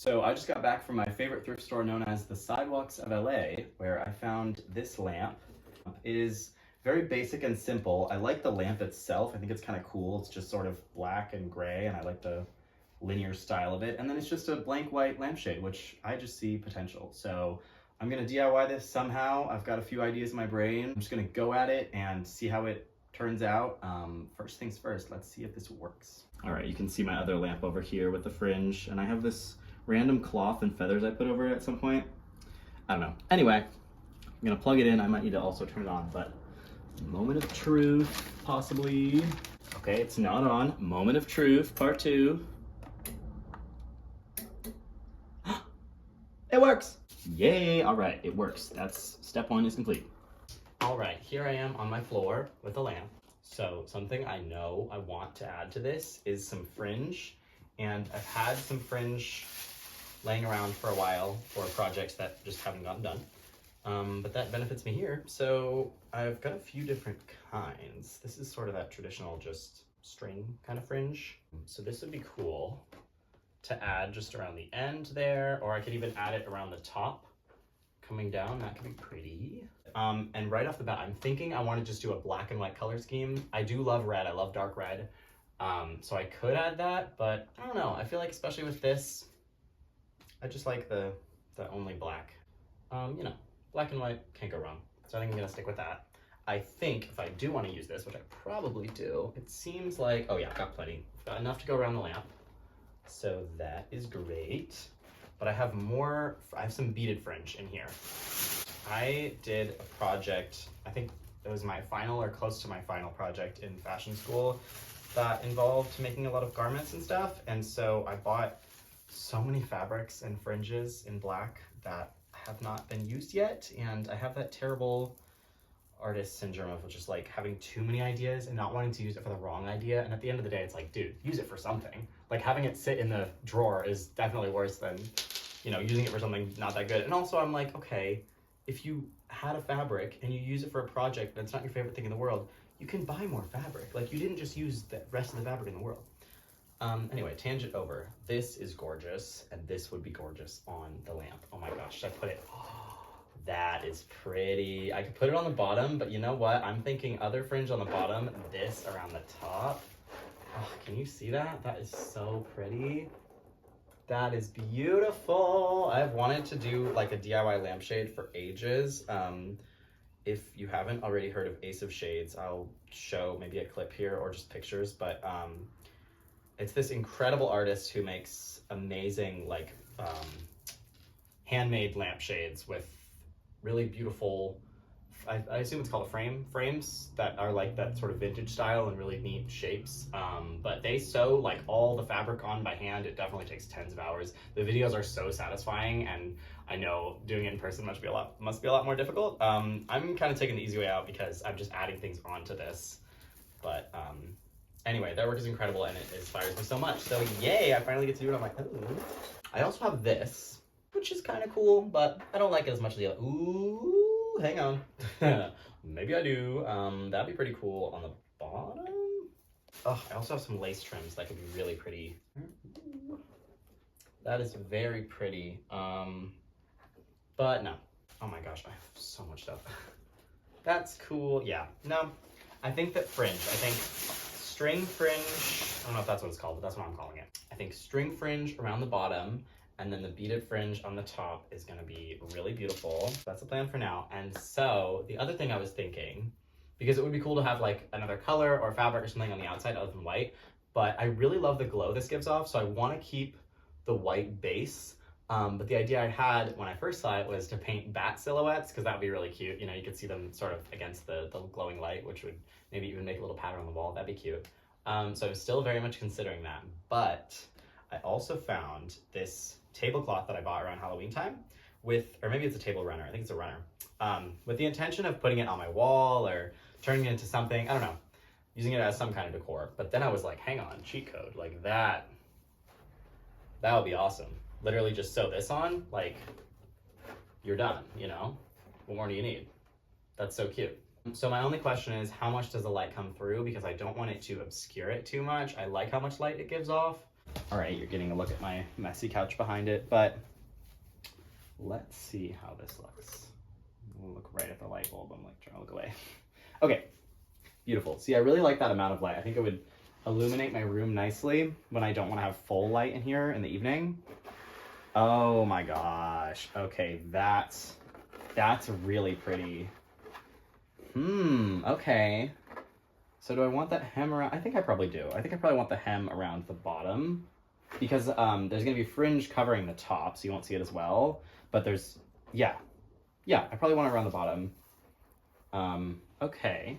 So I just got back from my favorite thrift store known as the Sidewalks of LA, where I found this lamp. It is very basic and simple. I like the lamp itself. I think it's kind of cool. It's just sort of black and gray, and I like the linear style of it. And then it's just a blank white lampshade, which I just see potential. So I'm gonna DIY this somehow. I've got a few ideas in my brain. I'm just gonna go at it and see how it turns out. First things first, let's see if this works. All right, you can see my other lamp over here with the fringe, and I have this random cloth and feathers I put over it at some point. I don't know. Anyway, I'm gonna plug it in. I might need to also turn it on, but moment of truth, possibly. Okay, it's not on. Moment of truth, part 2. It works! Yay! All right, it works. That's step 1 is complete. All right, here I am on my floor with a lamp. So something I know I want to add to this is some fringe. And I've had some fringe laying around for a while for projects that just haven't gotten done. But that benefits me here. So I've got a few different kinds. This is sort of that traditional just string kind of fringe. So this would be cool to add just around the end there, or I could even add it around the top coming down. That could be pretty. And right off the bat, I'm thinking I want to just do a black and white color scheme. I do love red. I love dark red. So I could add that, but I don't know. I feel like especially with this, I just like the only black. You know, black and white can't go wrong. So I think I'm gonna stick with that. I think if I do want to use this, which I probably do, it seems like, oh yeah, I've got plenty. I've got enough to go around the lamp. So that is great. But I have more, I have some beaded fringe in here. I did a project, I think it was my final or close to my final project in fashion school that involved making a lot of garments and stuff. And so I bought so many fabrics and fringes in black that have not been used yet. And I have that terrible artist syndrome of just like having too many ideas and not wanting to use it for the wrong idea. And at the end of the day, it's like, dude, use it for something. Like having it sit in the drawer is definitely worse than, you know, using it for something not that good. And also I'm like, okay, if you had a fabric and you use it for a project that's not your favorite thing in the world, you can buy more fabric. Like you didn't just use the rest of the fabric in the world. Anyway, tangent over. This is gorgeous, and this would be gorgeous on the lamp. Oh my gosh, should I put it? Oh, that is pretty. I could put it on the bottom, but you know what? I'm thinking other fringe on the bottom, this around the top. Oh, can you see that? That is so pretty. That is beautiful. I've wanted to do like a DIY lampshade for ages. If you haven't already heard of Ace of Shades, I'll show maybe a clip here or just pictures, but it's this incredible artist who makes amazing like handmade lampshades with really beautiful, I assume it's called frames that are like that sort of vintage style and really neat shapes. But they sew like all the fabric on by hand. It definitely takes tens of hours. The videos are so satisfying, and I know doing it in person must be a lot more difficult. I'm kind of taking the easy way out because I'm just adding things onto this. But anyway, their work is incredible and it inspires me so much. So yay, I finally get to do it. I'm like, ooh. I also have this, which is kind of cool, but I don't like it as much as the other. Ooh, hang on. Maybe I do. That'd be pretty cool on the bottom. Oh, I also have some lace trims that could be really pretty. That is very pretty. But no. Oh my gosh, I have so much stuff. That's cool. Yeah, no. I think that fringe, I think string fringe, I don't know if that's what it's called, but that's what I'm calling it. I think string fringe around the bottom and then the beaded fringe on the top is gonna be really beautiful. That's the plan for now. And so the other thing I was thinking, because it would be cool to have like another color or fabric or something on the outside other than white, but I really love the glow this gives off, so I wanna keep the white base. But the idea I had when I first saw it was to paint bat silhouettes, because that would be really cute. You know, you could see them sort of against the glowing light, which would maybe even make a little pattern on the wall. That'd be cute. So I'm still very much considering that. But I also found this tablecloth that I bought around Halloween time with, or maybe it's a table runner. I think it's a runner. With the intention of putting it on my wall or turning it into something, I don't know, using it as some kind of decor. But then I was like, hang on, cheat code, like that would be awesome. Literally just sew this on, like, you're done, you know? What more do you need? That's so cute. So my only question is, how much does the light come through? Because I don't want it to obscure it too much. I like how much light it gives off, All right, you're getting a look at my messy couch behind it, but let's see how this looks. I'll look right at the light bulb. I'm like trying to look away. Okay, beautiful. See, I really like that amount of light. I think it would illuminate my room nicely when I don't want to have full light in here in the evening. Oh my gosh. Okay, that's really pretty. Okay. So do I want that hem around? I think I probably do. I think I probably want the hem around the bottom because there's gonna be fringe covering the top, so you won't see it as well. But there's, yeah, I probably want it around the bottom. Okay.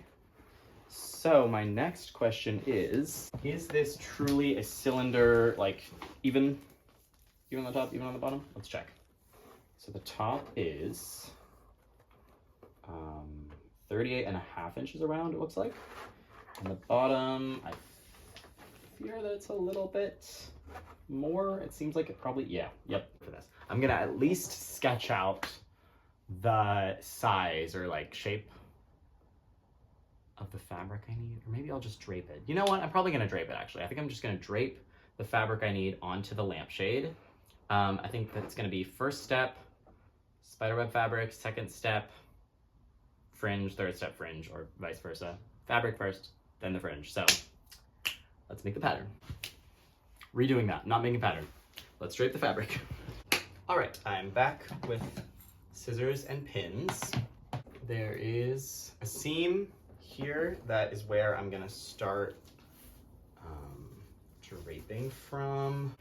So my next question is this truly a cylinder, like even on the top, even on the bottom? Let's check. So the top is 38.5 inches around, it looks like. And the bottom, I fear that it's a little bit more. It seems like it probably, yep, for this. I'm gonna at least sketch out the size or like shape of the fabric I need, or maybe I'll just drape it. You know what? I'm probably gonna drape it actually. I think I'm just gonna drape the fabric I need onto the lampshade. I think that's gonna be first step, spiderweb fabric, second step, fringe, third step fringe, or vice versa. Fabric first, then the fringe. So let's make the pattern. Redoing that, not making pattern. Let's drape the fabric. All right, I'm back with scissors and pins. There is a seam here that is where I'm gonna start draping from.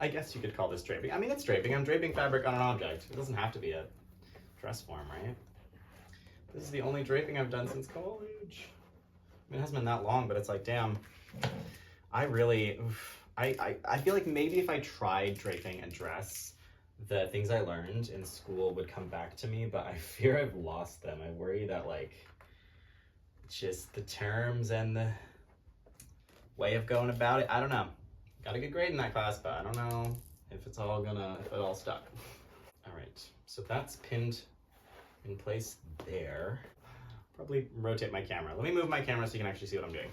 I guess you could call this draping. I mean, it's draping. I'm draping fabric on an object. It doesn't have to be a dress form, right? This is the only draping I've done since college. I mean, it hasn't been that long, but it's like, damn. I really, I feel like maybe if I tried draping a dress, the things I learned in school would come back to me, but I fear I've lost them. I worry that like, just the terms and the way of going about it, I don't know. Got a good grade in that class, but I don't know if it all stuck. All right, so that's pinned in place there. Probably rotate my camera. Let me move my camera so you can actually see what I'm doing.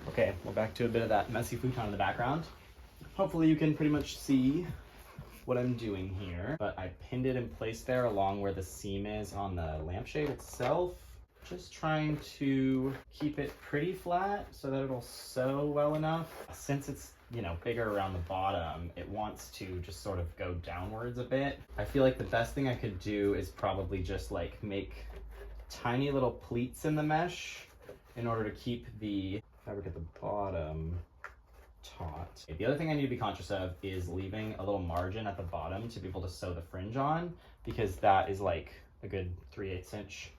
Okay, we're back to a bit of that messy futon in the background. Hopefully you can pretty much see what I'm doing here, but I pinned it in place there along where the seam is on the lampshade itself. Just trying to keep it pretty flat so that it'll sew well enough. Since it's, you know, bigger around the bottom, it wants to just sort of go downwards a bit. I feel like the best thing I could do is probably just like make tiny little pleats in the mesh in order to keep the fabric at the bottom taut. The other thing I need to be conscious of is leaving a little margin at the bottom to be able to sew the fringe on, because that is like a good 3/8 inch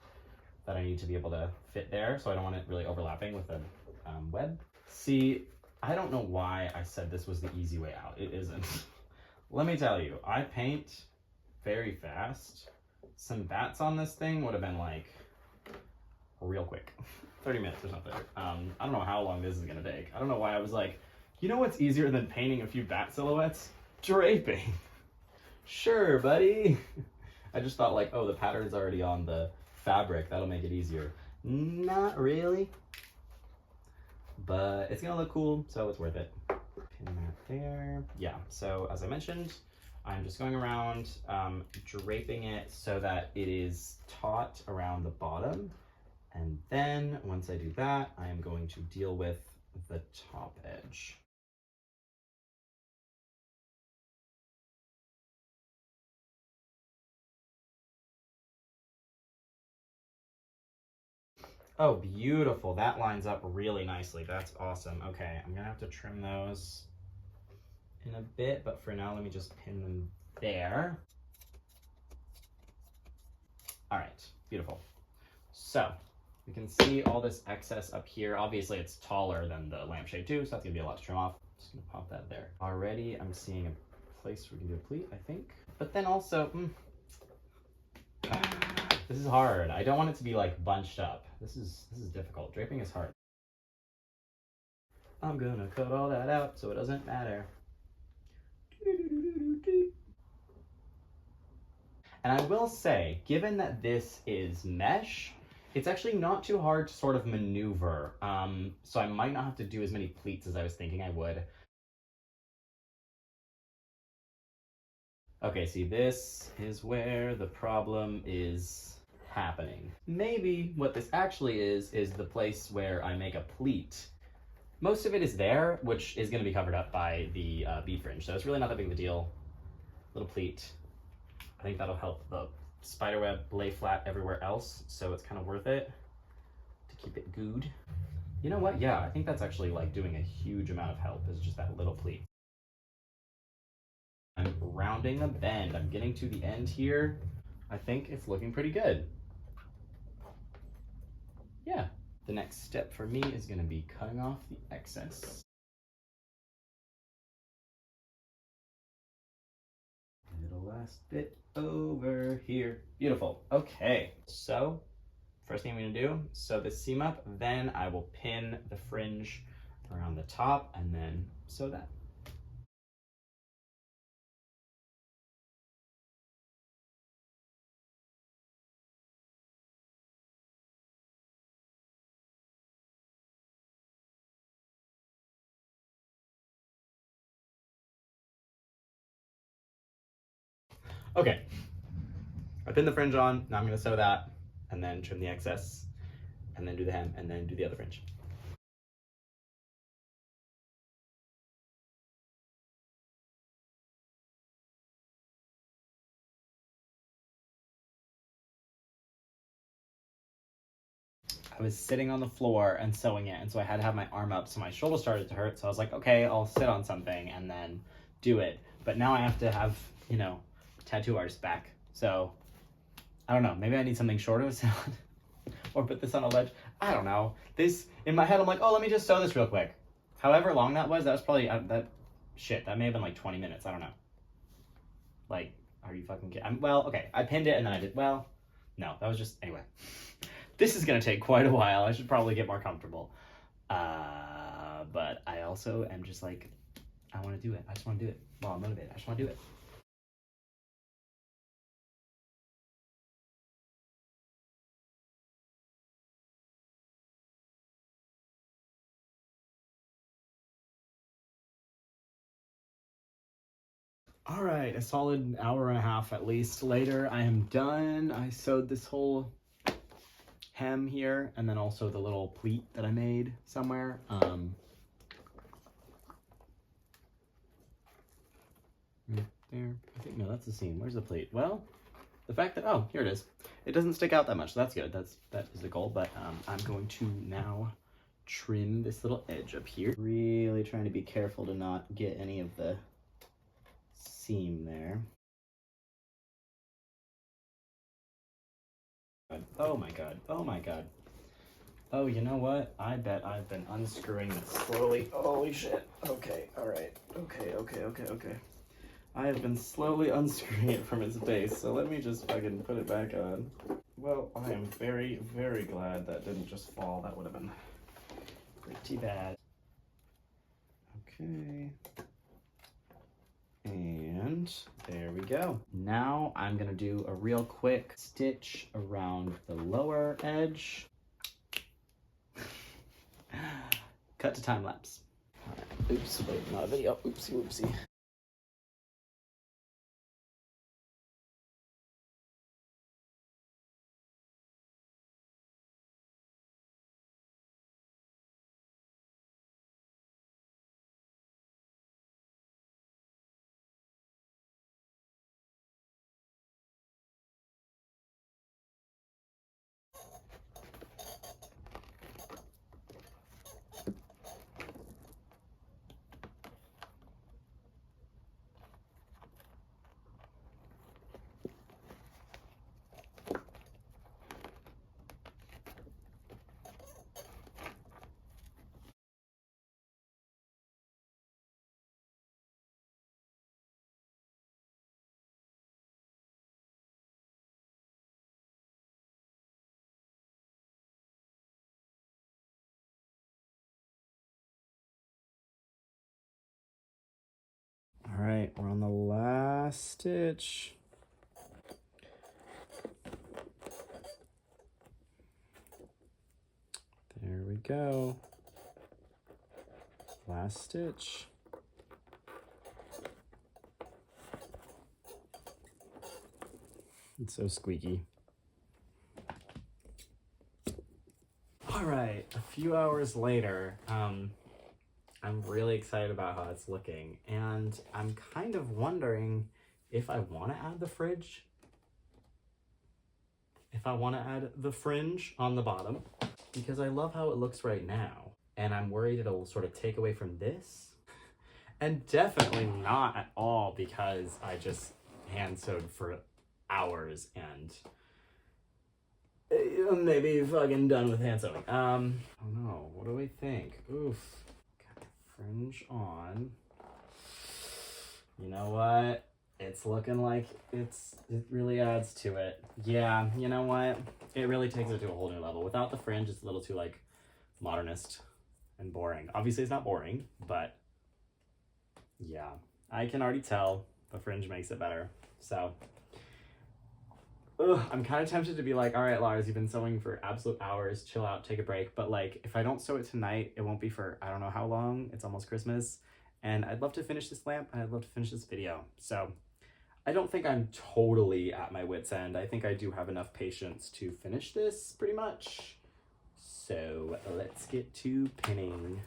that I need to be able to fit there, so I don't want it really overlapping with the web. See, I don't know why I said this was the easy way out. It isn't. Let me tell you, I paint very fast. Some bats on this thing would have been like real quick. 30 minutes or something. I don't know how long this is gonna take. I don't know why I was like, you know what's easier than painting a few bat silhouettes? Draping. Sure, buddy. I just thought like, oh, the pattern's already on the fabric, that'll make it easier. Not really, but it's gonna look cool, so it's worth it. Pin that there. Yeah, so as I mentioned, I'm just going around draping it so that it is taut around the bottom, and then once I do that, I am going to deal with the top edge. Oh, beautiful. That lines up really nicely. That's awesome. Okay, I'm gonna have to trim those in a bit, but for now, let me just pin them there. All right, beautiful. So we can see all this excess up here. Obviously, it's taller than the lampshade too, so that's gonna be a lot to trim off. Just gonna pop that there. Already, I'm seeing a place where we can do a pleat, I think. But then also, this is hard. I don't want it to be like bunched up. This is difficult. Draping is hard. I'm gonna cut all that out so it doesn't matter. And I will say, given that this is mesh, it's actually not too hard to sort of maneuver. So I might not have to do as many pleats as I was thinking I would. Okay, see, this is where the problem is happening. Maybe what this actually is the place where I make a pleat. Most of it is there, which is going to be covered up by the bead fringe, so it's really not that big of a deal. Little pleat. I think that'll help the spiderweb lay flat everywhere else, so it's kind of worth it to keep it good. You know what? Yeah, I think that's actually like doing a huge amount of help, is just that little pleat. I'm rounding a bend. I'm getting to the end here. I think it's looking pretty good. Yeah. The next step for me is going to be cutting off the excess. Little last bit over here. Beautiful. Okay. So, first thing I'm going to do, sew this seam up, then I will pin the fringe around the top and then sew that. Okay, I pinned the fringe on, now I'm going to sew that, and then trim the excess, and then do the hem, and then do the other fringe. I was sitting on the floor and sewing it, and so I had to have my arm up, so my shoulder started to hurt, so I was like, okay, I'll sit on something and then do it. But now I have to have, you know, tattoo artist back, so I don't know, maybe I need something shorter to sit on, or put this on a ledge. I don't know. This, in my head, I'm like, oh, let me just sew this real quick. However long that was probably, that may have been like 20 minutes, I don't know. Like, are you fucking kidding? Well, okay, I pinned it and then I did, well, no, that was just, anyway. This is gonna take quite a while. I should probably get more comfortable. But I also am just like, I wanna do it. I just wanna do it. Well, I'm motivated. I just wanna do it. All right, a solid hour and a half at least later, I am done. I sewed this whole hem here, and then also the little pleat that I made somewhere. Right there. I think, no, that's the seam. Where's the pleat? Well, the fact that, oh, here it is. It doesn't stick out that much, so that's good. That is the goal, but I'm going to now trim this little edge up here. Really trying to be careful to not get any of the seam there. Oh my god, oh my god. Oh, you know what? I bet I've been unscrewing this slowly. Holy shit. Okay, alright. Okay. I have been slowly unscrewing it from its base, so let me just fucking put it back on. Well, I am very, very glad that didn't just fall. That would have been pretty bad. Okay. And there we go. Now I'm gonna do a real quick stitch around the lower edge. Cut to time lapse. Right. Oops, wait, not a video. Oopsie. All right, we're on the last stitch. There we go. Last stitch. It's so squeaky. All right, a few hours later, I'm really excited about how it's looking, and I'm kind of wondering if I want to add the fridge, if I want to add the fringe on the bottom, because I love how it looks right now, and I'm worried it'll sort of take away from this, and definitely not at all because I just hand sewed for hours and maybe fucking done with hand sewing. I don't know. What do we think? Oof. Got the fringe on. You know what? It's looking like it really adds to it. Yeah, you know what? It really takes it to a whole new level. Without the fringe, it's a little too like modernist and boring. Obviously, it's not boring, but yeah, I can already tell the fringe makes it better. So I'm kind of tempted to be like, all right, Lars, you've been sewing for absolute hours, chill out, take a break. But like, if I don't sew it tonight, it won't be for I don't know how long. It's almost Christmas. And I'd love to finish this lamp and I'd love to finish this video. So I don't think I'm totally at my wit's end. I think I do have enough patience to finish this pretty much. So let's get to pinning.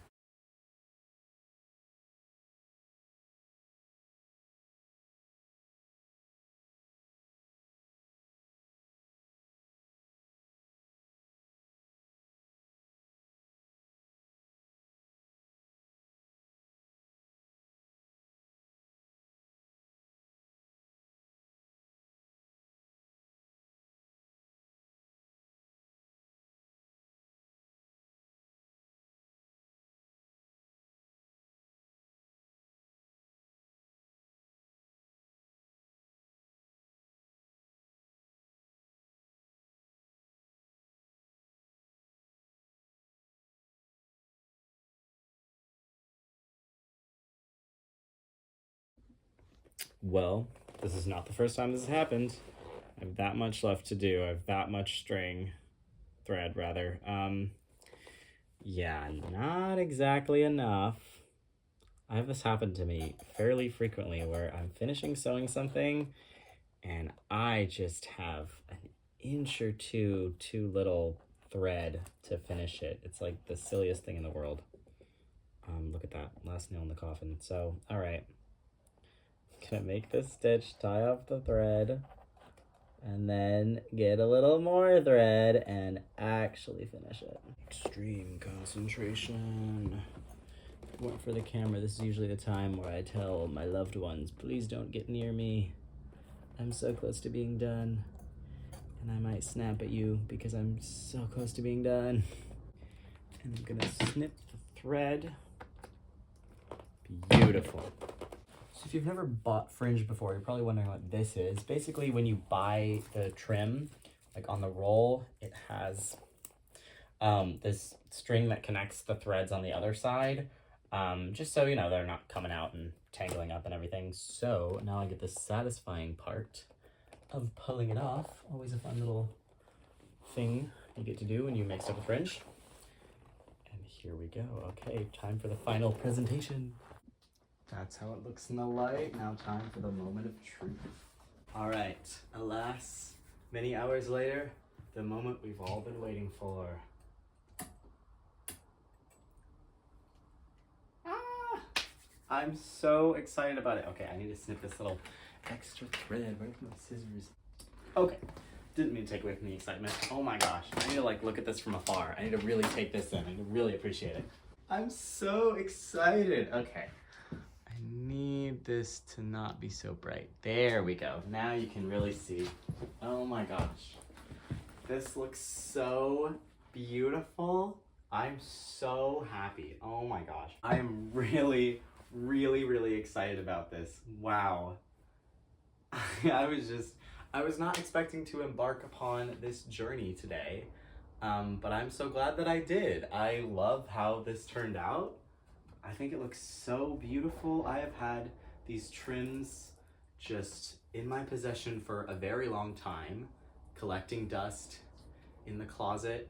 Well, this is not the first time this has happened. I have that much left to do. I have that much thread rather. Yeah, not exactly enough. I have this happen to me fairly frequently where I'm finishing sewing something and I just have an inch or two too little thread to finish it. It's like the silliest thing in the world. Look at that, last nail in the coffin. So, all right. Gonna make this stitch, tie off the thread, and then get a little more thread and actually finish it. Extreme concentration. Wait for the camera. This is usually the time where I tell my loved ones, please don't get near me. I'm so close to being done. And I might snap at you because I'm so close to being done. And I'm gonna snip the thread. Beautiful. So if you've never bought fringe before, you're probably wondering what this is. Basically, when you buy the trim, like on the roll, it has this string that connects the threads on the other side, just so you know they're not coming out and tangling up and everything. So now I get the satisfying part of pulling it off. Always a fun little thing you get to do when you mix up a fringe. And here we go. Okay, time for the final presentation. That's how it looks in the light. Now time for the moment of truth. All right, alas, many hours later, the moment we've all been waiting for. Ah! I'm so excited about it. Okay, I need to snip this little extra thread. Where's my scissors? Okay, didn't mean to take away from the excitement. Oh my gosh, I need to like look at this from afar. I need to really take this in. I need to really appreciate it. I'm so excited. Okay. I need this to not be so bright. There we go. Now you can really see. Oh my gosh. This looks so beautiful. I'm so happy. Oh my gosh. I am really, really, really excited about this. Wow. I was not expecting to embark upon this journey today, but I'm so glad that I did. I love how this turned out. I think it looks so beautiful. I have had these trims just in my possession for a very long time, collecting dust in the closet.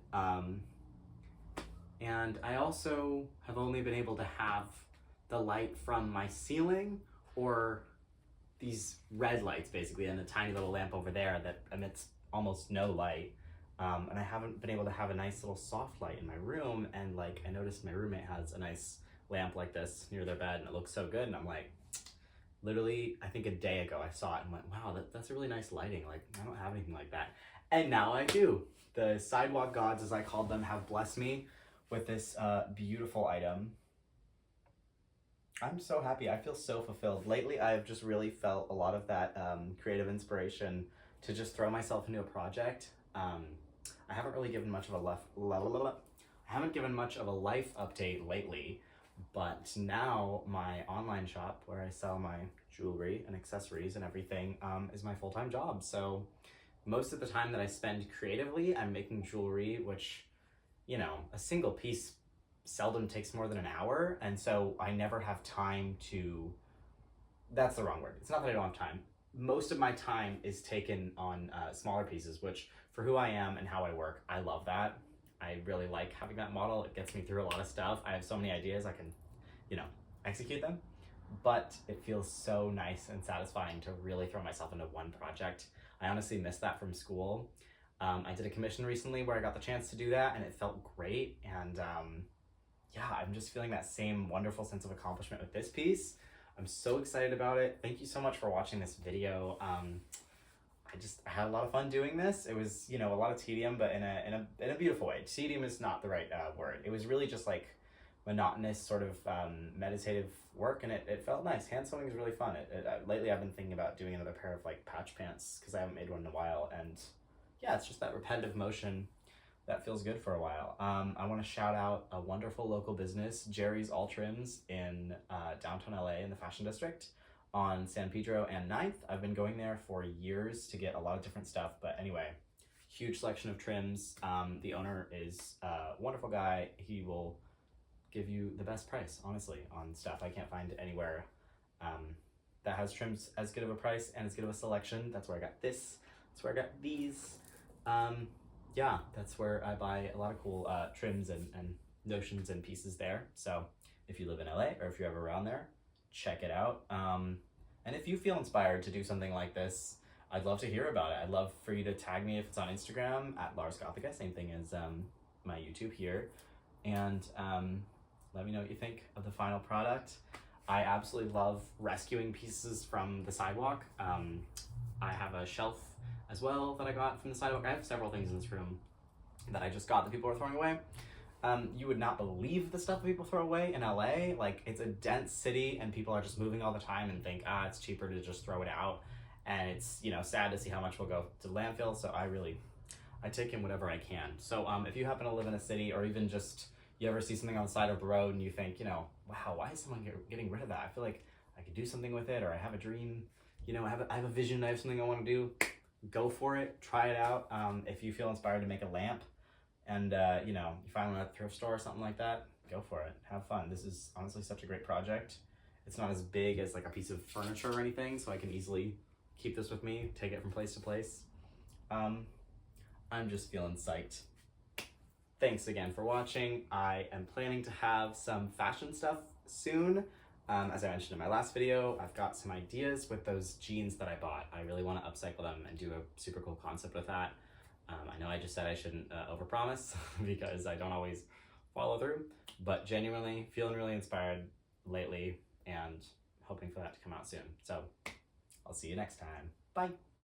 And I also have only been able to have the light from my ceiling or these red lights basically, and a tiny little lamp over there that emits almost no light. And I haven't been able to have a nice little soft light in my room, and like I noticed my roommate has a nice lamp like this near their bed and it looks so good, and I'm like, literally I think a day ago I saw it and went, wow, that's a really nice lighting, like I don't have anything like that. And now I do. The sidewalk gods, as I called them, have blessed me with this beautiful item. I'm so happy. I feel so fulfilled. Lately I've just really felt a lot of that creative inspiration to just throw myself into a project. I haven't really given much of a life update lately, but now my online shop where I sell my jewelry and accessories and everything is my full-time job. So most of the time that I spend creatively, I'm making jewelry, which, you know, a single piece seldom takes more than an hour, and so I never have time to, that's the wrong word. It's not that I don't have time. Most of my time is taken on smaller pieces, which for who I am and how I work, I love that. I really like having that model. It gets me through a lot of stuff. I have so many ideas, I can, you know, execute them. But it feels so nice and satisfying to really throw myself into one project. I honestly miss that from school. I did a commission recently where I got the chance to do that, and it felt great. And yeah, I'm just feeling that same wonderful sense of accomplishment with this piece. I'm so excited about it. Thank you so much for watching this video. I had a lot of fun doing this. It was, you know, a lot of tedium, but in a beautiful way. Tedium is not the right word. It was really just like monotonous sort of meditative work, and it felt nice. Hand sewing is really fun. Lately I've been thinking about doing another pair of like patch pants because I haven't made one in a while, and yeah, it's just that repetitive motion that feels good for a while. I want to shout out a wonderful local business, Jerry's All Trims in downtown LA in the Fashion District on San Pedro and 9th. I've been going there for years to get a lot of different stuff, but anyway, huge selection of trims. The owner is a wonderful guy. He will give you the best price, honestly, on stuff. I can't find anywhere that has trims as good of a price and as good of a selection. That's where I got this. That's where I got these. Yeah, that's where I buy a lot of cool trims and notions and pieces there. So if you live in LA or if you're ever around there, check it out. And if you feel inspired to do something like this, I'd love to hear about it. I'd love for you to tag me if it's on Instagram at Lars Gothica, same thing as my YouTube here. And let me know what you think of the final product. I absolutely love rescuing pieces from the sidewalk. I have a shelf as well that I got from the sidewalk. I have several things in this room that I just got that people are throwing away. You would not believe the stuff that people throw away in LA. Like, it's a dense city and people are just moving all the time and think, it's cheaper to just throw it out. And it's, you know, sad to see how much will go to landfill. So I take in whatever I can. So if you happen to live in a city, or even just you ever see something on the side of the road and you think, you know, wow, why is someone getting rid of that? I feel like I could do something with it, or I have a dream, you know, I have a vision, I have something I want to do. Go for it, try it out. If you feel inspired to make a lamp and you know, you find one at a thrift store or something like that, go for it, have fun. This is honestly such a great project. It's not as big as like a piece of furniture or anything, so I can easily keep this with me, take it from place to place. I'm just feeling psyched. Thanks again for watching. I am planning to have some fashion stuff soon. As I mentioned in my last video, I've got some ideas with those jeans that I bought. I really want to upcycle them and do a super cool concept with that. I know I just said I shouldn't overpromise because I don't always follow through, but genuinely feeling really inspired lately and hoping for that to come out soon. So I'll see you next time. Bye.